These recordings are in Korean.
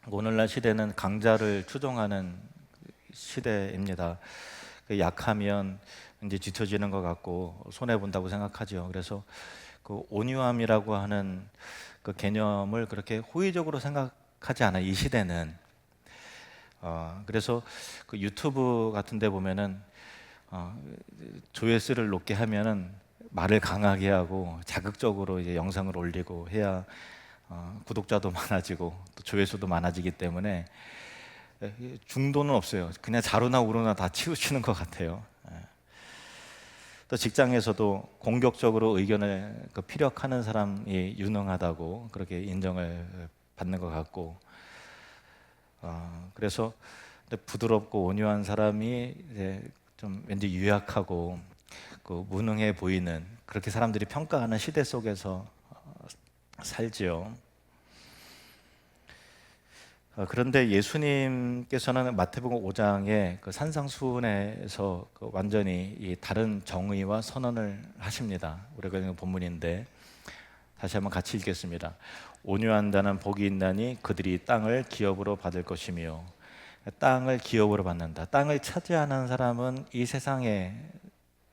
오늘날 시대는 강자를 추종하는 시대입니다. 약하면 이제 뒤처지는 것 같고 손해 본다고 생각하죠. 그래서 그 온유함이라고 하는 그 개념을 그렇게 호의적으로 생각하지 않아요. 이 시대는. 그래서 그 유튜브 같은 데 보면은 조회수를 높게 하면은 말을 강하게 하고 자극적으로 이제 영상을 올리고 해야 구독자도 많아지고 또 조회수도 많아지기 때문에 중도는 없어요. 그냥 좌로나 우로나 다 치우치는 것 같아요. 또 직장에서도 공격적으로 의견을 피력하는 사람이 유능하다고 그렇게 인정을 받는 것 같고, 그래서 부드럽고 온유한 사람이 이제 좀 왠지 유약하고 그 무능해 보이는 그렇게 사람들이 평가하는 시대 속에서 살지요. 그런데 예수님께서는 마태복음 5장에 그 산상수훈에서 그 완전히 이 다른 정의와 선언을 하십니다. 우리가 읽는 본문인데 다시 한번 같이 읽겠습니다. 온유한 자는 복이 있나니 그들이 땅을 기업으로 받을 것이며. 땅을 기업으로 받는다. 땅을 차지하는 사람은 이 세상에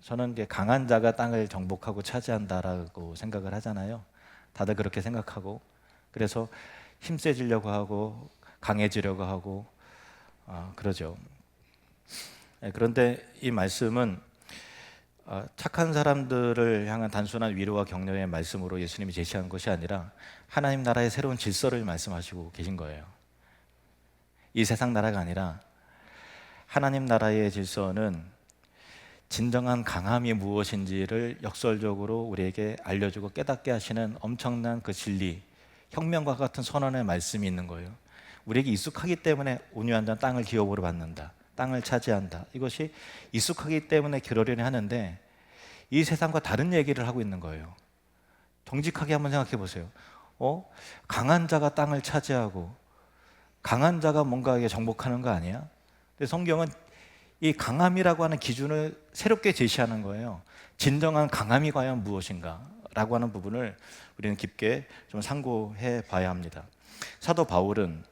저는 이제 강한 자가 땅을 정복하고 차지한다라고 생각을 하잖아요. 다들 그렇게 생각하고 그래서 힘세지려고 하고 강해지려고 하고 그러죠. 그런데 이 말씀은 착한 사람들을 향한 단순한 위로와 격려의 말씀으로 예수님이 제시한 것이 아니라 하나님 나라의 새로운 질서를 말씀하시고 계신 거예요. 이 세상 나라가 아니라 하나님 나라의 질서는 진정한 강함이 무엇인지를 역설적으로 우리에게 알려주고 깨닫게 하시는 엄청난 그 진리, 혁명과 같은 선언의 말씀이 있는 거예요. 우리에게 익숙하기 때문에 온유한 자는 땅을 기업으로 받는다, 땅을 차지한다, 이것이 익숙하기 때문에 그러려니 하는데 이 세상과 다른 얘기를 하고 있는 거예요. 정직하게 한번 생각해 보세요. 강한 자가 땅을 차지하고 강한 자가 뭔가 정복하는 거 아니야? 근데 성경은 이 강함이라고 하는 기준을 새롭게 제시하는 거예요. 진정한 강함이 과연 무엇인가? 라고 하는 부분을 우리는 깊게 좀 상고해 봐야 합니다. 사도 바울은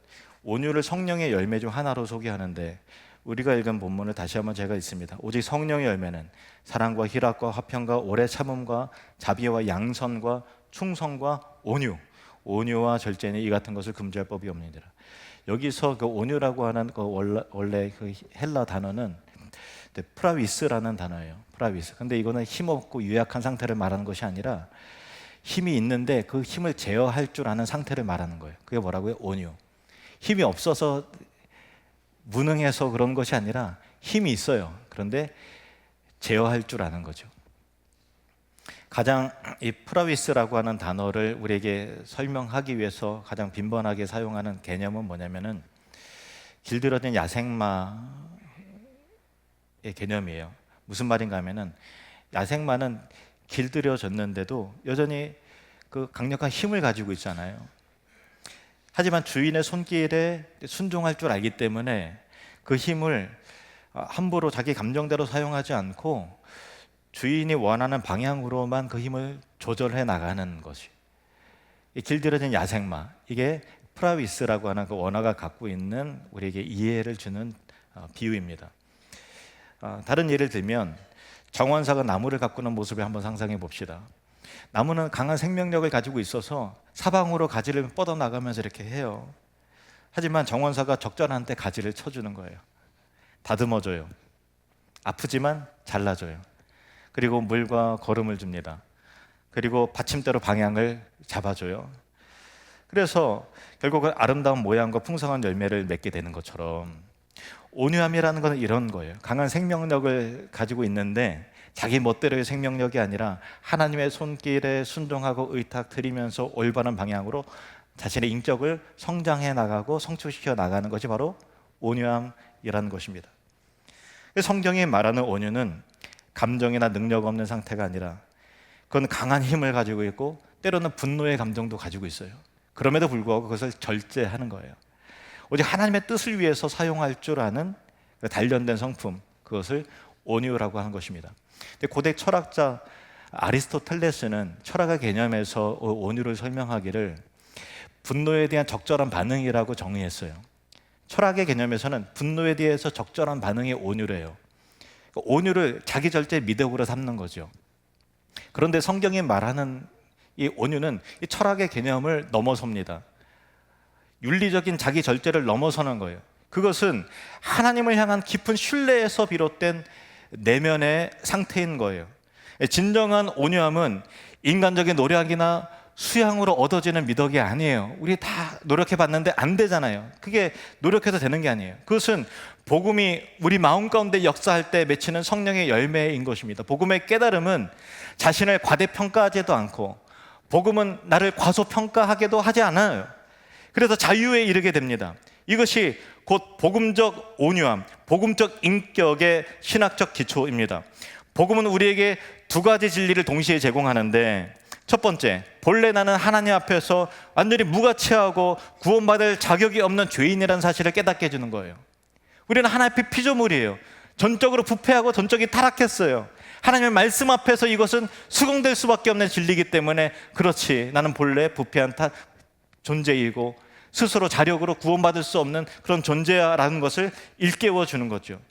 온유를 성령의 열매 중 하나로 소개하는데 우리가 읽은 본문을 다시 한번 제가 읽습니다. 오직 성령의 열매는 사랑과 희락과 화평과 오래 참음과 자비와 양선과 충성과 온유와 절제는 이 같은 것을 금지할 법이 없느니라. 여기서 그 온유라고 하는 그 원래 그 헬라 단어는 프라위스라는 단어예요. 프라위스. 근데 이거는 힘없고 유약한 상태를 말하는 것이 아니라 힘이 있는데 그 힘을 제어할 줄 아는 상태를 말하는 거예요. 그게 뭐라고요? 온유. 힘이 없어서 무능해서 그런 것이 아니라 힘이 있어요. 그런데 제어할 줄 아는 거죠. 가장 이 프라위스라고 하는 단어를 우리에게 설명하기 위해서 가장 빈번하게 사용하는 개념은 뭐냐면은 길들여진 야생마의 개념이에요. 무슨 말인가 하면은 야생마는 길들여졌는데도 여전히 그 강력한 힘을 가지고 있잖아요. 하지만 주인의 손길에 순종할 줄 알기 때문에 그 힘을 함부로 자기 감정대로 사용하지 않고 주인이 원하는 방향으로만 그 힘을 조절해 나가는 것이 길들여진 야생마, 이게 프라위스라고 하는 그 원어가 갖고 있는 우리에게 이해를 주는 비유입니다. 다른 예를 들면 정원사가 나무를 가꾸는 모습을 한번 상상해 봅시다. 나무는 강한 생명력을 가지고 있어서 사방으로 가지를 뻗어나가면서 이렇게 해요. 하지만 정원사가 적절한 때 가지를 쳐주는 거예요. 다듬어줘요. 아프지만 잘라줘요. 그리고 물과 거름을 줍니다. 그리고 받침대로 방향을 잡아줘요. 그래서 결국은 아름다운 모양과 풍성한 열매를 맺게 되는 것처럼 온유함이라는 것은 이런 거예요. 강한 생명력을 가지고 있는데 자기 멋대로의 생명력이 아니라 하나님의 손길에 순종하고 의탁 드리면서 올바른 방향으로 자신의 인격을 성장해 나가고 성숙시켜 나가는 것이 바로 온유함이라는 것입니다. 성경이 말하는 온유는 감정이나 능력 없는 상태가 아니라 그건 강한 힘을 가지고 있고 때로는 분노의 감정도 가지고 있어요. 그럼에도 불구하고 그것을 절제하는 거예요. 오직 하나님의 뜻을 위해서 사용할 줄 아는 단련된 성품, 그것을 온유라고 하는 것입니다. 근데 고대 철학자 아리스토텔레스는 철학의 개념에서 온유를 설명하기를 분노에 대한 적절한 반응이라고 정의했어요. 철학의 개념에서는 분노에 대해서 적절한 반응이 온유래요. 온유를 자기 절제의 미덕으로 삼는 거죠. 그런데 성경이 말하는 이 온유는 이 철학의 개념을 넘어섭니다. 윤리적인 자기 절제를 넘어서는 거예요. 그것은 하나님을 향한 깊은 신뢰에서 비롯된 내면의 상태인 거예요. 진정한 온유함은 인간적인 노력이나 수양으로 얻어지는 미덕이 아니에요. 우리 다 노력해봤는데 안 되잖아요. 그게 노력해서 되는 게 아니에요. 그것은 복음이 우리 마음 가운데 역사할 때 맺히는 성령의 열매인 것입니다. 복음의 깨달음은 자신을 과대평가하지도 않고, 복음은 나를 과소평가하게도 하지 않아요. 그래서 자유에 이르게 됩니다. 이것이 곧 복음적 온유함, 복음적 인격의 신학적 기초입니다. 복음은 우리에게 두 가지 진리를 동시에 제공하는데, 첫 번째, 본래 나는 하나님 앞에서 완전히 무가치하고 구원받을 자격이 없는 죄인이라는 사실을 깨닫게 해주는 거예요. 우리는 하나님 앞에 피조물이에요. 전적으로 부패하고 전적이 타락했어요. 하나님의 말씀 앞에서 이것은 수긍될 수밖에 없는 진리이기 때문에, 그렇지, 나는 본래 부패한 존재이고 스스로 자력으로 구원받을 수 없는 그런 존재야라는 것을 일깨워 주는 거죠.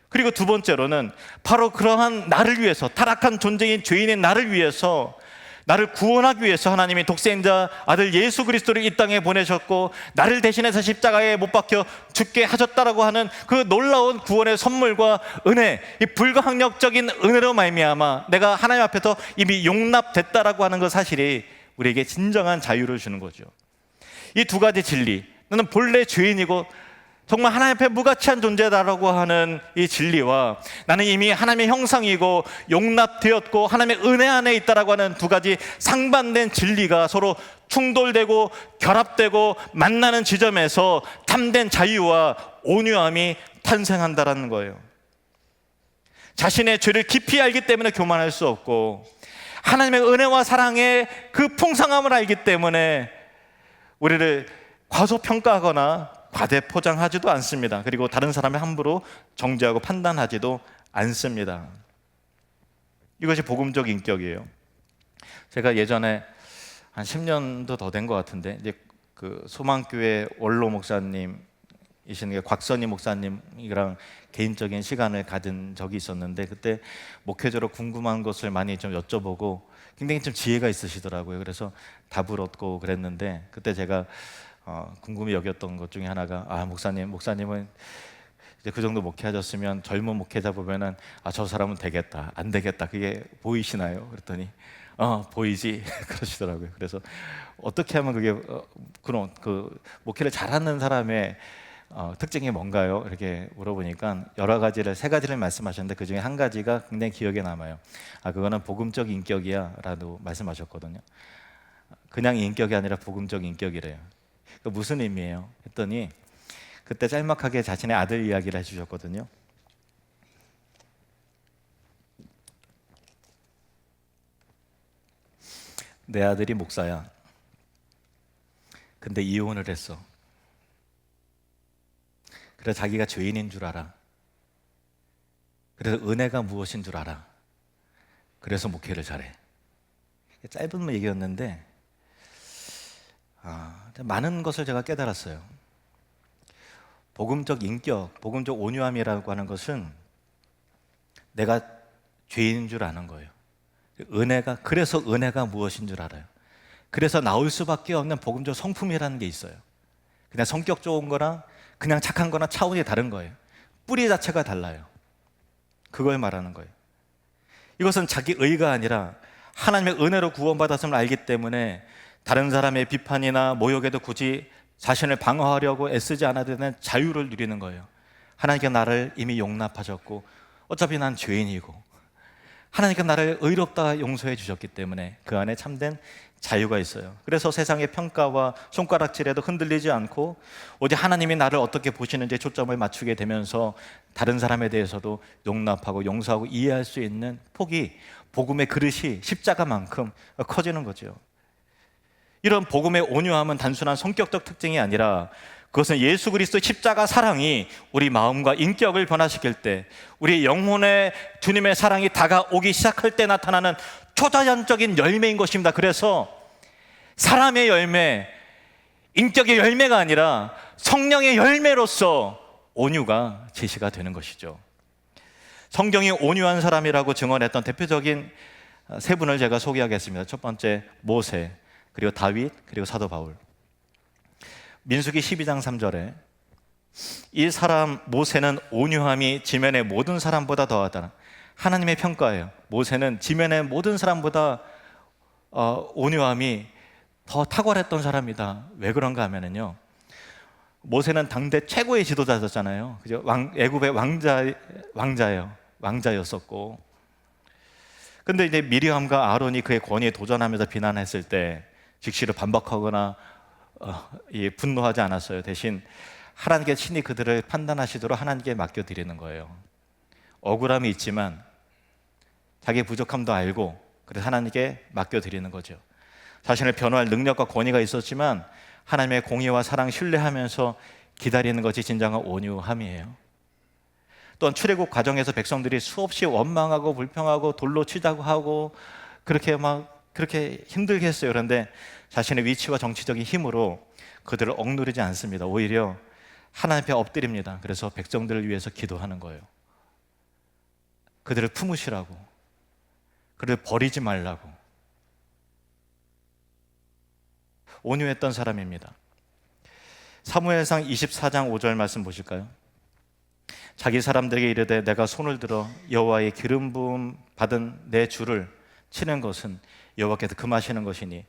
그리고 두 번째로는 바로 그러한 나를 위해서, 타락한 존재인 죄인의 나를 위해서, 나를 구원하기 위해서 하나님이 독생자 아들 예수 그리스도를 이 땅에 보내셨고 나를 대신해서 십자가에 못 박혀 죽게 하셨다라고 하는 그 놀라운 구원의 선물과 은혜, 이 불가항력적인 은혜로 말미암아 내가 하나님 앞에서 이미 용납됐다라고 하는 그 사실이 우리에게 진정한 자유를 주는 거죠. 이 두 가지 진리, 나는 본래 죄인이고 정말 하나님 앞에 무가치한 존재다라고 하는 이 진리와, 나는 이미 하나님의 형상이고 용납되었고 하나님의 은혜 안에 있다라고 하는 두 가지 상반된 진리가 서로 충돌되고 결합되고 만나는 지점에서 참된 자유와 온유함이 탄생한다라는 거예요. 자신의 죄를 깊이 알기 때문에 교만할 수 없고, 하나님의 은혜와 사랑의 그 풍성함을 알기 때문에 우리를 과소평가하거나 과대포장하지도 않습니다. 그리고 다른 사람을 함부로 정죄하고 판단하지도 않습니다. 이것이 복음적 인격이에요. 제가 예전에 한 10년도 더 된 것 같은데, 이제 그 소망교회 원로 목사님이신 곽선희 목사님이랑 개인적인 시간을 가진 적이 있었는데, 그때 목회자로 궁금한 것을 많이 좀 여쭤보고 굉장히 좀 지혜가 있으시더라고요. 그래서 답을 얻고 그랬는데, 그때 제가 궁금히 여겼던 것 중에 하나가, 목사님은 이제 그 정도 목회하셨으면 젊은 목회자 보면은 저 사람은 되겠다, 안 되겠다, 그게 보이시나요? 그랬더니 보이지 그러시더라고요. 그래서 어떻게 하면 그게 그런 그 목회를 잘하는 사람의 특징이 뭔가요? 이렇게 물어보니까 여러 가지를, 세 가지를 말씀하셨는데 그 중에 한 가지가 굉장히 기억에 남아요. 그거는 복음적 인격이야 라고 말씀하셨거든요. 그냥 인격이 아니라 복음적 인격이래요. 무슨 의미예요? 했더니 그때 짤막하게 자신의 아들 이야기를 해주셨거든요. 내 아들이 목사야. 근데 이혼을 했어. 그래서 자기가 죄인인 줄 알아. 그래서 은혜가 무엇인 줄 알아. 그래서 목회를 잘해. 짧은 얘기였는데 많은 것을 제가 깨달았어요. 복음적 인격, 복음적 온유함이라고 하는 것은 내가 죄인인 줄 아는 거예요. 그래서 은혜가 무엇인 줄 알아요. 그래서 나올 수밖에 없는 복음적 성품이라는 게 있어요. 그냥 성격 좋은 거랑 그냥 착한 거나 차원이 다른 거예요. 뿌리 자체가 달라요. 그걸 말하는 거예요. 이것은 자기 의가 아니라 하나님의 은혜로 구원받았음을 알기 때문에 다른 사람의 비판이나 모욕에도 굳이 자신을 방어하려고 애쓰지 않아도 되는 자유를 누리는 거예요. 하나님께 나를 이미 용납하셨고 어차피 난 죄인이고 하나님께 나를 의롭다 용서해 주셨기 때문에 그 안에 참된 자유가 있어요. 그래서 세상의 평가와 손가락질에도 흔들리지 않고 오직 하나님이 나를 어떻게 보시는지에 초점을 맞추게 되면서 다른 사람에 대해서도 용납하고 용서하고 이해할 수 있는 폭이, 복음의 그릇이 십자가만큼 커지는 거죠. 이런 복음의 온유함은 단순한 성격적 특징이 아니라 그것은 예수 그리스도의 십자가 사랑이 우리 마음과 인격을 변화시킬 때, 우리 영혼의 주님의 사랑이 다가오기 시작할 때 나타나는 초자연적인 열매인 것입니다. 그래서 사람의 열매, 인격의 열매가 아니라 성령의 열매로서 온유가 제시가 되는 것이죠. 성경이 온유한 사람이라고 증언했던 대표적인 세 분을 제가 소개하겠습니다. 첫 번째 모세, 그리고 다윗, 그리고 사도 바울. 민수기 12장 3절에 이 사람 모세는 온유함이 지면의 모든 사람보다 더하다. 하나님의 평가예요. 모세는 지면의 모든 사람보다 온유함이 더 탁월했던 사람이다. 왜 그런가 하면은요, 모세는 당대 최고의 지도자였잖아요. 그죠? 애굽의 왕자였었고. 근데 이제 미리암과 아론이 그의 권위에 도전하면서 비난했을 때 즉시로 반박하거나 분노하지 않았어요. 대신 하나님께 친히 그들을 판단하시도록 하나님께 맡겨드리는 거예요. 억울함이 있지만 자기의 부족함도 알고 그래서 하나님께 맡겨드리는 거죠. 자신을 변호할 능력과 권위가 있었지만 하나님의 공의와 사랑 신뢰하면서 기다리는 것이 진정한 온유함이에요. 또한 출애굽 과정에서 백성들이 수없이 원망하고 불평하고 돌로 치자고 하고 그렇게 힘들게 했어요. 그런데 자신의 위치와 정치적인 힘으로 그들을 억누르지 않습니다. 오히려 하나님 앞에 엎드립니다. 그래서 백성들을 위해서 기도하는 거예요. 그들을 품으시라고, 그들을 버리지 말라고. 온유했던 사람입니다. 사무엘상 24장 5절 말씀 보실까요? 자기 사람들에게 이르되 내가 손을 들어 여호와의 기름 부음 받은 내 주를 치는 것은 여호와께서 금하시는 것이니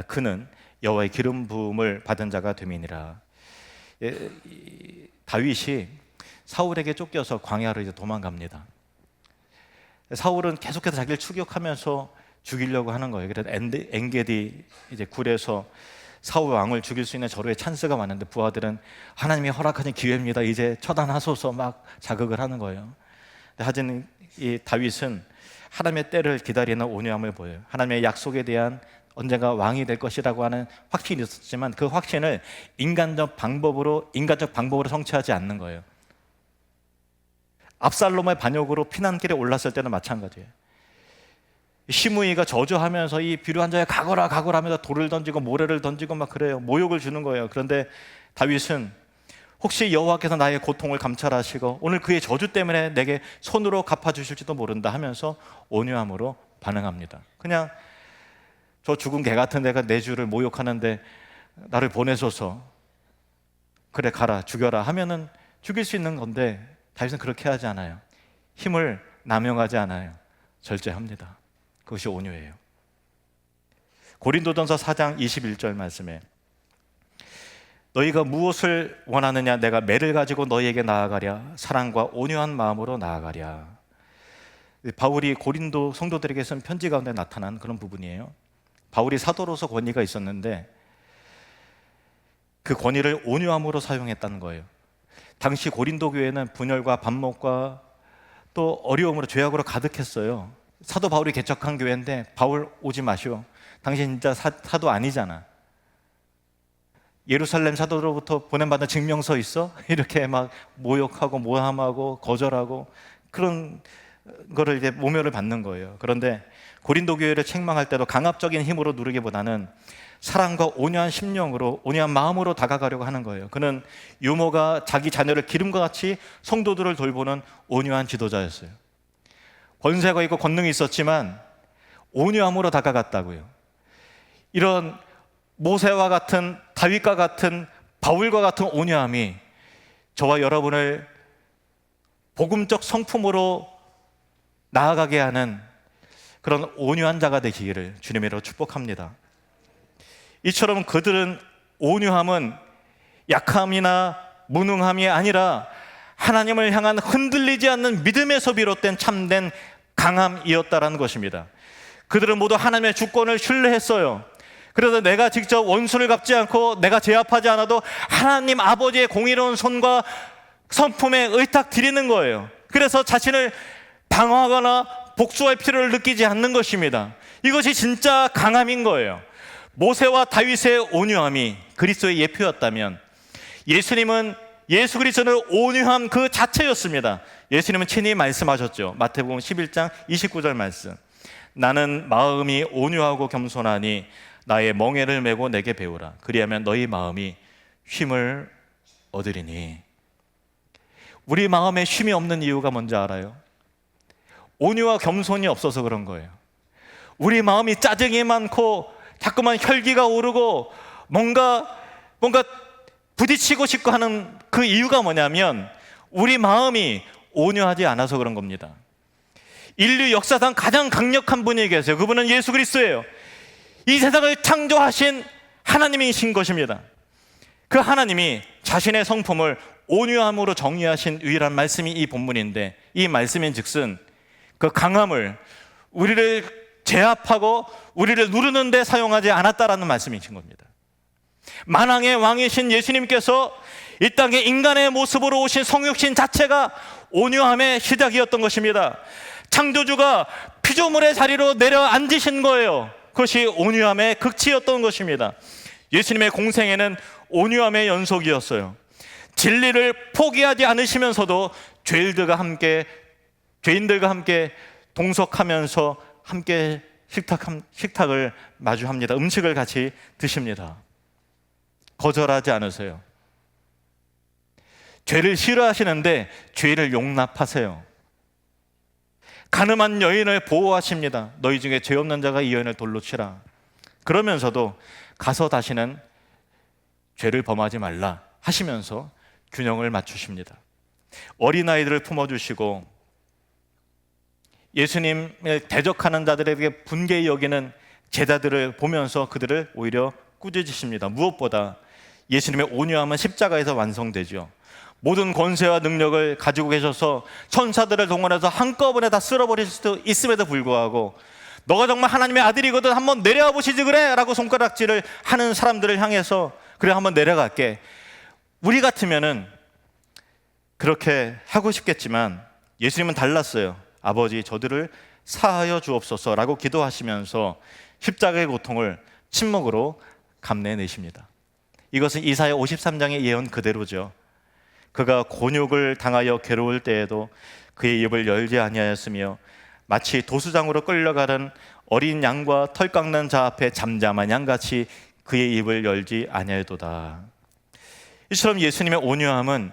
그는 여호와의 기름 부음을 받은 자가 됨이니라. 다윗이 사울에게 쫓겨서 광야로 이제 도망갑니다. 사울은 계속해서 자기를 추격하면서 죽이려고 하는 거예요. 그래서 엔게디 이제 굴에서 사울 왕을 죽일 수 있는 절호의 찬스가 왔는데 부하들은 하나님이 허락하신 기회입니다. 이제 처단하소서 막 자극을 하는 거예요. 하지만 이 다윗은 하나님의 때를 기다리는 온유함을 보여요. 하나님의 약속에 대한 언젠가 왕이 될 것이라고 하는 확신이 있었지만 그 확신을 인간적 방법으로 성취하지 않는 거예요. 압살롬의 반역으로 피난길에 올랐을 때는 마찬가지예요. 시므이가 저주하면서 이 비류한 자에 가거라 하면서 돌을 던지고 모래를 던지고 막 그래요. 모욕을 주는 거예요. 그런데 다윗은 혹시 여호와께서 나의 고통을 감찰하시고 오늘 그의 저주 때문에 내게 손으로 갚아주실지도 모른다 하면서 온유함으로 반응합니다. 그냥 저 죽은 개 같은 내가 내 주를 모욕하는데 나를 보내소서, 그래 가라 죽여라 하면은 죽일 수 있는 건데 다윗은 그렇게 하지 않아요. 힘을 남용하지 않아요. 절제합니다. 그것이 온유예요. 고린도전서 4장 21절 말씀에 너희가 무엇을 원하느냐 내가 매를 가지고 너희에게 나아가랴 사랑과 온유한 마음으로 나아가랴. 바울이 고린도 성도들에게 쓴 편지 가운데 나타난 그런 부분이에요. 바울이 사도로서 권위가 있었는데 그 권위를 온유함으로 사용했다는 거예요. 당시 고린도 교회는 분열과 반목과 또 어려움으로 죄악으로 가득했어요. 사도 바울이 개척한 교회인데 바울 오지 마시오. 당신 진짜 사도 아니잖아. 예루살렘 사도로부터 보낸받은 증명서 있어? 이렇게 막 모욕하고 모함하고 거절하고 그런 거를 이제 모멸을 받는 거예요. 그런데 고린도 교회를 책망할 때도 강압적인 힘으로 누르기보다는 사랑과 온유한 심령으로 온유한 마음으로 다가가려고 하는 거예요. 그는 유모가 자기 자녀를 기름과 같이 성도들을 돌보는 온유한 지도자였어요. 권세가 있고 권능이 있었지만 온유함으로 다가갔다고요. 이런 모세와 같은 다윗과 같은 바울과 같은 온유함이 저와 여러분을 복음적 성품으로 나아가게 하는 그런 온유한 자가 되기를 주님으로 축복합니다. 이처럼 그들은 온유함은 약함이나 무능함이 아니라 하나님을 향한 흔들리지 않는 믿음에서 비롯된 참된 강함이었다라는 것입니다. 그들은 모두 하나님의 주권을 신뢰했어요. 그래서 내가 직접 원수를 갚지 않고 내가 제압하지 않아도 하나님 아버지의 공의로운 손과 성품에 의탁 드리는 거예요. 그래서 자신을 방어하거나 복수할 필요를 느끼지 않는 것입니다. 이것이 진짜 강함인 거예요. 모세와 다윗의 온유함이 그리스도의 예표였다면 예수 그리스도는 온유함 그 자체였습니다. 예수님은 친히 말씀하셨죠. 마태복음 11장 29절 말씀. 나는 마음이 온유하고 겸손하니 나의 멍에를 메고 내게 배우라. 그리하면 너희 마음이 쉼을 얻으리니. 우리 마음에 쉼이 없는 이유가 뭔지 알아요? 온유와 겸손이 없어서 그런 거예요. 우리 마음이 짜증이 많고 자꾸만 혈기가 오르고 뭔가 부딪히고 싶고 하는 그 이유가 뭐냐면 우리 마음이 온유하지 않아서 그런 겁니다. 인류 역사상 가장 강력한 분이 계세요. 그분은 예수 그리스도예요. 이 세상을 창조하신 하나님이신 것입니다. 그 하나님이 자신의 성품을 온유함으로 정의하신 유일한 말씀이 이 본문인데, 이 말씀인 즉슨 그 강함을 우리를 제압하고 우리를 누르는 데 사용하지 않았다라는 말씀이신 겁니다. 만왕의 왕이신 예수님께서 이 땅에 인간의 모습으로 오신 성육신 자체가 온유함의 시작이었던 것입니다. 창조주가 피조물의 자리로 내려앉으신 거예요. 그것이 온유함의 극치였던 것입니다. 예수님의 공생애는 온유함의 연속이었어요. 진리를 포기하지 않으시면서도 죄인들과 함께 동석하면서 함께 식탁을 마주합니다. 음식을 같이 드십니다. 거절하지 않으세요. 죄를 싫어하시는데 죄를 용납하세요. 가늠한 여인을 보호하십니다. 너희 중에 죄 없는 자가 이 여인을 돌로 치라. 그러면서도 가서 다시는 죄를 범하지 말라 하시면서 균형을 맞추십니다. 어린아이들을 품어주시고 예수님을 대적하는 자들에게 분개히 여기는 제자들을 보면서 그들을 오히려 꾸짖으십니다. 무엇보다 예수님의 온유함은 십자가에서 완성되죠. 모든 권세와 능력을 가지고 계셔서 천사들을 동원해서 한꺼번에 다 쓸어버릴 수도 있음에도 불구하고 너가 정말 하나님의 아들이거든 한번 내려와 보시지 그래? 라고 손가락질을 하는 사람들을 향해서 그래 한번 내려갈게. 우리 같으면은 그렇게 하고 싶겠지만 예수님은 달랐어요. 아버지 저들을 사하여 주옵소서라고 기도하시면서 십자가의 고통을 침묵으로 감내내십니다. 이것은 이사야 53장의 예언 그대로죠. 그가 곤욕을 당하여 괴로울 때에도 그의 입을 열지 아니하였으며 마치 도수장으로 끌려가는 어린 양과 털 깎는 자 앞에 잠잠한 양같이 그의 입을 열지 아니하였도다. 이처럼 예수님의 온유함은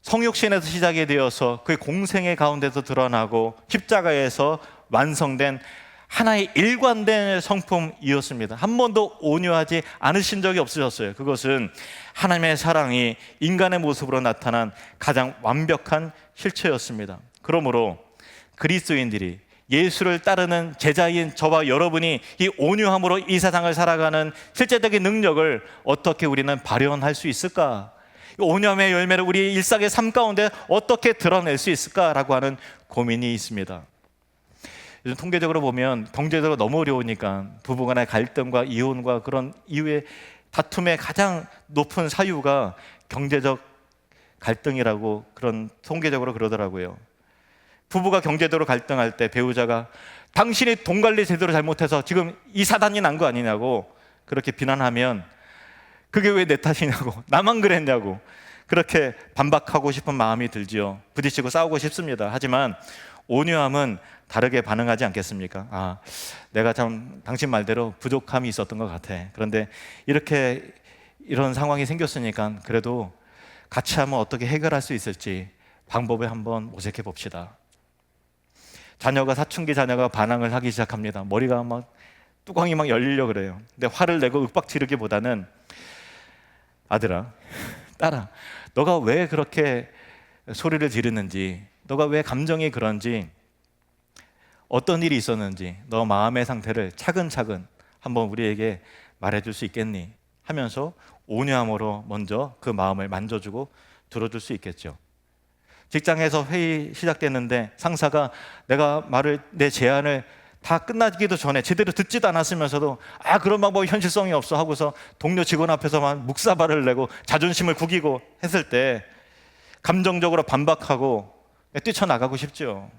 성육신에서 시작이 되어서 그의 공생의 가운데서 드러나고 십자가에서 완성된 하나의 일관된 성품이었습니다. 한 번도 온유하지 않으신 적이 없으셨어요. 그것은 하나님의 사랑이 인간의 모습으로 나타난 가장 완벽한 실체였습니다. 그러므로 그리스도인들이 예수를 따르는 제자인 저와 여러분이 이 온유함으로 이 세상을 살아가는 실제적인 능력을 어떻게 우리는 발현할 수 있을까? 온유함의 열매를 우리 일상의 삶 가운데 어떻게 드러낼 수 있을까라고 하는 고민이 있습니다. 요즘 통계적으로 보면 경제적으로 너무 어려우니까 부부간의 갈등과 이혼과 그런 이후에 다툼의 가장 높은 사유가 경제적 갈등이라고 그런 통계적으로 그러더라고요. 부부가 경제적으로 갈등할 때 배우자가 당신이 돈 관리 제대로 잘못해서 지금 이 사단이 난 거 아니냐고 그렇게 비난하면 그게 왜 내 탓이냐고 나만 그랬냐고 그렇게 반박하고 싶은 마음이 들지요. 부딪히고 싸우고 싶습니다. 하지만 온유함은 다르게 반응하지 않겠습니까? 내가 참 당신 말대로 부족함이 있었던 것 같아. 그런데 이런 상황이 생겼으니까 그래도 같이 하면 어떻게 해결할 수 있을지 방법을 한번 모색해 봅시다. 사춘기 자녀가 반항을 하기 시작합니다. 머리가 뚜껑이 열리려고 그래요. 근데 화를 내고 윽박 지르기보다는 아들아, 딸아, 너가 왜 그렇게 소리를 지르는지, 너가 왜 감정이 그런지, 어떤 일이 있었는지 너 마음의 상태를 차근차근 한번 우리에게 말해줄 수 있겠니? 하면서 온유함으로 먼저 그 마음을 만져주고 들어줄 수 있겠죠. 직장에서 회의 시작됐는데 상사가 내 제안을 다 끝나기도 전에 제대로 듣지도 않았으면서도 그런 방법이 현실성이 없어 하고서 동료 직원 앞에서만 묵사발을 내고 자존심을 구기고 했을 때 감정적으로 반박하고 뛰쳐나가고 싶죠.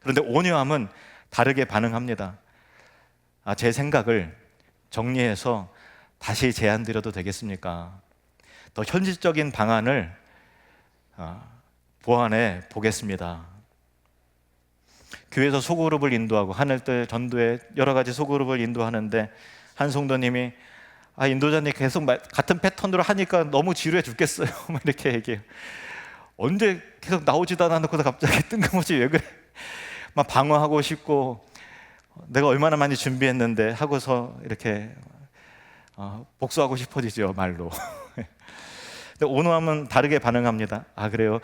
그런데 온유함은 다르게 반응합니다. 제 생각을 정리해서 다시 제안 드려도 되겠습니까? 더 현실적인 방안을 보완해 보겠습니다. 교회에서 소그룹을 인도하고 하늘뜰 전도에 여러 가지 소그룹을 인도하는데 한 성도님이 인도자님 계속 같은 패턴으로 하니까 너무 지루해 죽겠어요. 막 이렇게 얘기해요. 언제 계속 나오지도 않았는데 갑자기 뜬금없이 왜 그래? 막 방어하고 싶고 내가 얼마나 많이 준비했는데 하고서 이렇게 복수하고 싶어지죠, 말로. 근데 온유함은 다르게 반응합니다. 그래요?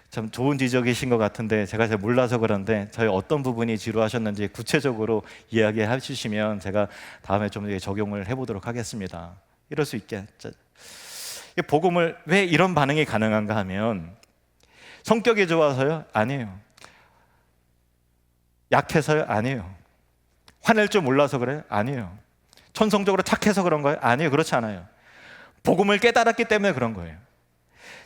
참 좋은 지적이신 것 같은데 제가 잘 몰라서 그런데 저희 어떤 부분이 지루하셨는지 구체적으로 이야기해 주시면 제가 다음에 좀 적용을 해보도록 하겠습니다. 이럴 수 있겠죠. 복음을 왜 이런 반응이 가능한가 하면 성격이 좋아서요? 아니에요. 약해서요? 아니에요. 화낼 줄 몰라서 그래요? 아니에요. 천성적으로 착해서 그런 거예요? 아니에요. 그렇지 않아요. 복음을 깨달았기 때문에 그런 거예요.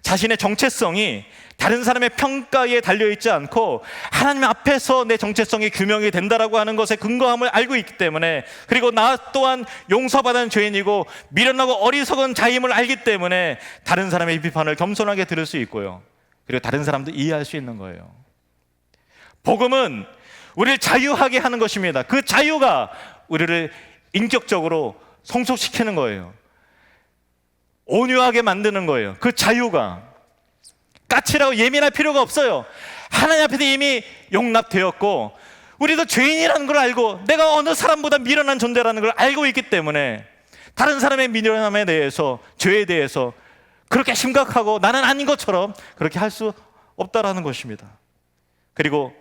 자신의 정체성이 다른 사람의 평가에 달려있지 않고 하나님 앞에서 내 정체성이 규명이 된다라고 하는 것에 근거함을 알고 있기 때문에, 그리고 나 또한 용서받은 죄인이고 미련하고 어리석은 자임을 알기 때문에 다른 사람의 비판을 겸손하게 들을 수 있고요, 그리고 다른 사람도 이해할 수 있는 거예요. 복음은 우리를 자유하게 하는 것입니다. 그 자유가 우리를 인격적으로 성숙시키는 거예요. 온유하게 만드는 거예요. 그 자유가 까칠하고 예민할 필요가 없어요. 하나님 앞에서 이미 용납되었고 우리도 죄인이라는 걸 알고 내가 어느 사람보다 미련한 존재라는 걸 알고 있기 때문에 다른 사람의 미련함에 대해서, 죄에 대해서 그렇게 심각하고 나는 아닌 것처럼 그렇게 할 수 없다라는 것입니다. 그리고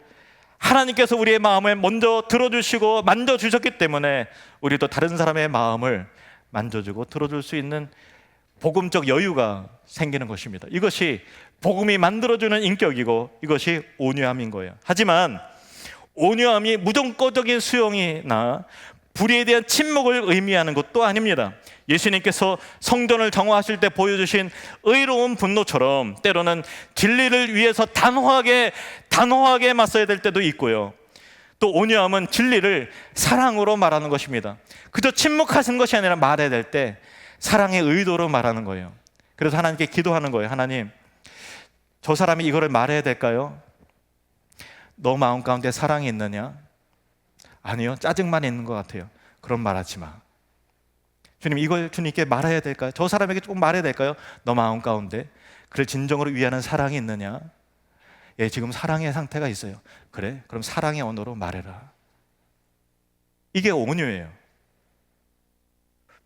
하나님께서 우리의 마음을 먼저 들어주시고 만져주셨기 때문에 우리도 다른 사람의 마음을 만져주고 들어줄 수 있는 복음적 여유가 생기는 것입니다. 이것이 복음이 만들어주는 인격이고 이것이 온유함인 거예요. 하지만 온유함이 무조건적인 수용이나 불의에 대한 침묵을 의미하는 것도 아닙니다. 예수님께서 성전을 정화하실 때 보여주신 의로운 분노처럼 때로는 진리를 위해서 단호하게 맞서야 될 때도 있고요, 또 온유함은 진리를 사랑으로 말하는 것입니다. 그저 침묵하시는 것이 아니라 말해야 될 때 사랑의 의도로 말하는 거예요. 그래서 하나님께 기도하는 거예요. 하나님, 저 사람이 이거를 말해야 될까요? 너 마음 가운데 사랑이 있느냐? 아니요, 짜증만 있는 것 같아요. 그럼 말하지 마. 주님, 이걸 주님께 말해야 될까요? 저 사람에게 조금 말해야 될까요? 너 마음 가운데 그를 진정으로 위하는 사랑이 있느냐? 예, 지금 사랑의 상태가 있어요. 그래? 그럼 사랑의 언어로 말해라. 이게 온유예요.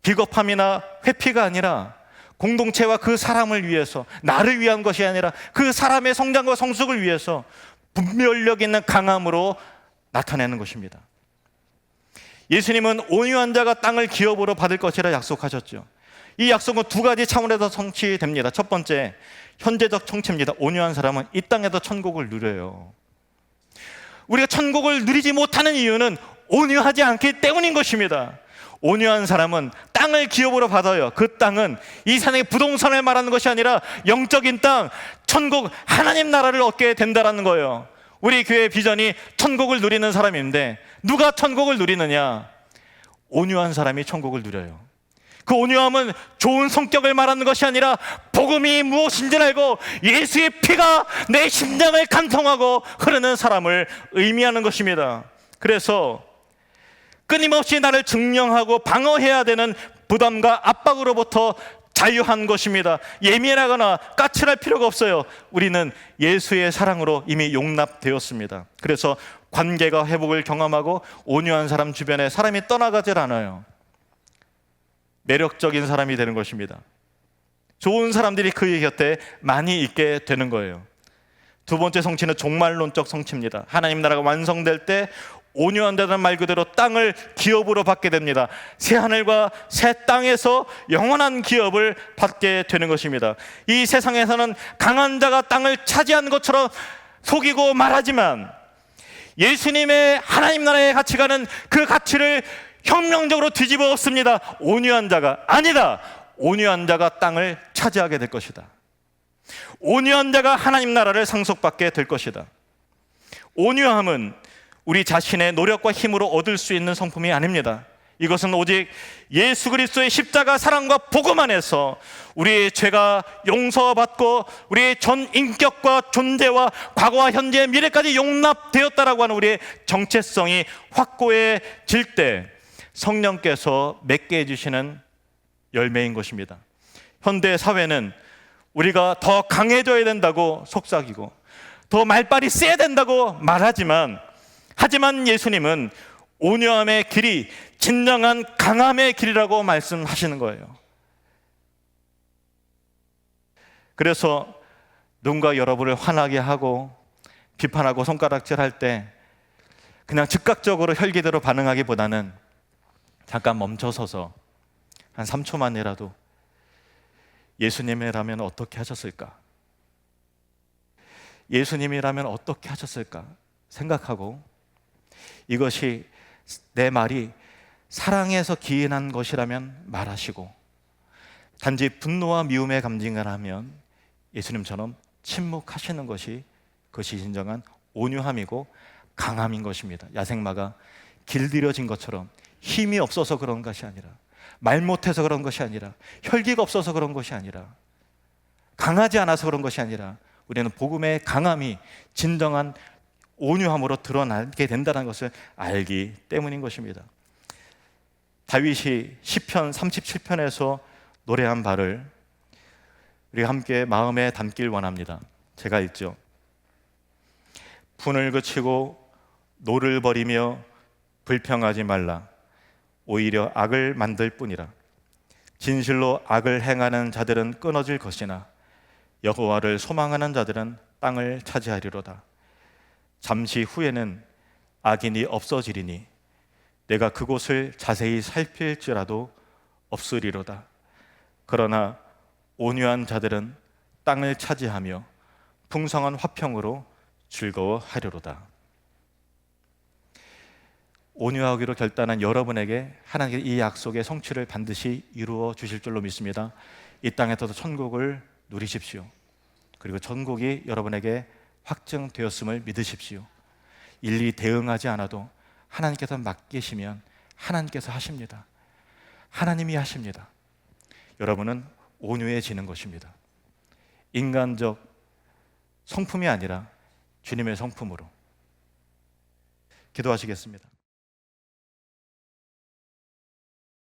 비겁함이나 회피가 아니라 공동체와 그 사람을 위해서, 나를 위한 것이 아니라 그 사람의 성장과 성숙을 위해서 분별력 있는 강함으로 나타내는 것입니다. 예수님은 온유한 자가 땅을 기업으로 받을 것이라 약속하셨죠. 이 약속은 두 가지 차원에서 성취됩니다. 첫 번째, 현재적 성취입니다. 온유한 사람은 이 땅에서 천국을 누려요. 우리가 천국을 누리지 못하는 이유는 온유하지 않기 때문인 것입니다. 온유한 사람은 땅을 기업으로 받아요. 그 땅은 이 세상의 부동산을 말하는 것이 아니라 영적인 땅, 천국, 하나님 나라를 얻게 된다는 거예요. 우리 교회 비전이 천국을 누리는 사람인데 누가 천국을 누리느냐? 온유한 사람이 천국을 누려요. 그 온유함은 좋은 성격을 말하는 것이 아니라 복음이 무엇인지 알고 예수의 피가 내 심장을 간통하고 흐르는 사람을 의미하는 것입니다. 그래서 끊임없이 나를 증명하고 방어해야 되는 부담과 압박으로부터 자유한 것입니다. 예민하거나 까칠할 필요가 없어요. 우리는 예수의 사랑으로 이미 용납되었습니다. 그래서 관계가 회복을 경험하고 온유한 사람 주변에 사람이 떠나가질 않아요. 매력적인 사람이 되는 것입니다. 좋은 사람들이 그의 곁에 많이 있게 되는 거예요. 두 번째 성취는 종말론적 성취입니다. 하나님 나라가 완성될 때 온유한다는 말 그대로 땅을 기업으로 받게 됩니다. 새 하늘과 새 땅에서 영원한 기업을 받게 되는 것입니다. 이 세상에서는 강한 자가 땅을 차지한 것처럼 속이고 말하지만 예수님의 하나님 나라의 가치관은 그 가치를 혁명적으로 뒤집어 엎습니다. 온유한 자가 아니다. 온유한 자가 땅을 차지하게 될 것이다. 온유한 자가 하나님 나라를 상속받게 될 것이다. 온유함은 우리 자신의 노력과 힘으로 얻을 수 있는 성품이 아닙니다. 이것은 오직 예수 그리스도의 십자가 사랑과 복음 안에서 우리의 죄가 용서받고 우리의 전 인격과 존재와 과거와 현재 미래까지 용납되었다라고 하는 우리의 정체성이 확고해질 때 성령께서 맺게 해주시는 열매인 것입니다. 현대 사회는 우리가 더 강해져야 된다고 속삭이고 더 말빨이 세야 된다고 말하지만, 하지만 예수님은 온유함의 길이 진정한 강함의 길이라고 말씀하시는 거예요. 그래서 누군가 여러분을 화나게 하고 비판하고 손가락질할 때 그냥 즉각적으로 혈기대로 반응하기보다는 잠깐 멈춰서서 한 3초만이라도 예수님이라면 어떻게 하셨을까? 예수님이라면 어떻게 하셨을까? 생각하고, 이것이 내 말이 사랑에서 기인한 것이라면 말하시고, 단지 분노와 미움의 감정을 하면 예수님처럼 침묵하시는 것이, 그것이 진정한 온유함이고 강함인 것입니다. 야생마가 길들여진 것처럼 힘이 없어서 그런 것이 아니라, 말 못해서 그런 것이 아니라, 혈기가 없어서 그런 것이 아니라, 강하지 않아서 그런 것이 아니라, 우리는 복음의 강함이 진정한 온유함으로 드러나게 된다는 것을 알기 때문인 것입니다. 다윗이 시편 37편에서 노래한 바를 우리 함께 마음에 담길 원합니다. 제가 읽죠. 분을 그치고 노를 버리며 불평하지 말라. 오히려 악을 만들 뿐이라. 진실로 악을 행하는 자들은 끊어질 것이나 여호와를 소망하는 자들은 땅을 차지하리로다. 잠시 후에는 악인이 없어지리니 내가 그곳을 자세히 살필지라도 없으리로다. 그러나 온유한 자들은 땅을 차지하며 풍성한 화평으로 즐거워하리로다. 온유하기로 결단한 여러분에게 하나님께서 이 약속의 성취를 반드시 이루어 주실 줄로 믿습니다. 이 땅에서도 천국을 누리십시오. 그리고 천국이 여러분에게 확증되었음을 믿으십시오. 일일이 대응하지 않아도 하나님께서 맡기시면 하나님께서 하십니다. 하나님이 하십니다. 여러분은 온유해지는 것입니다. 인간적 성품이 아니라 주님의 성품으로. 기도하시겠습니다.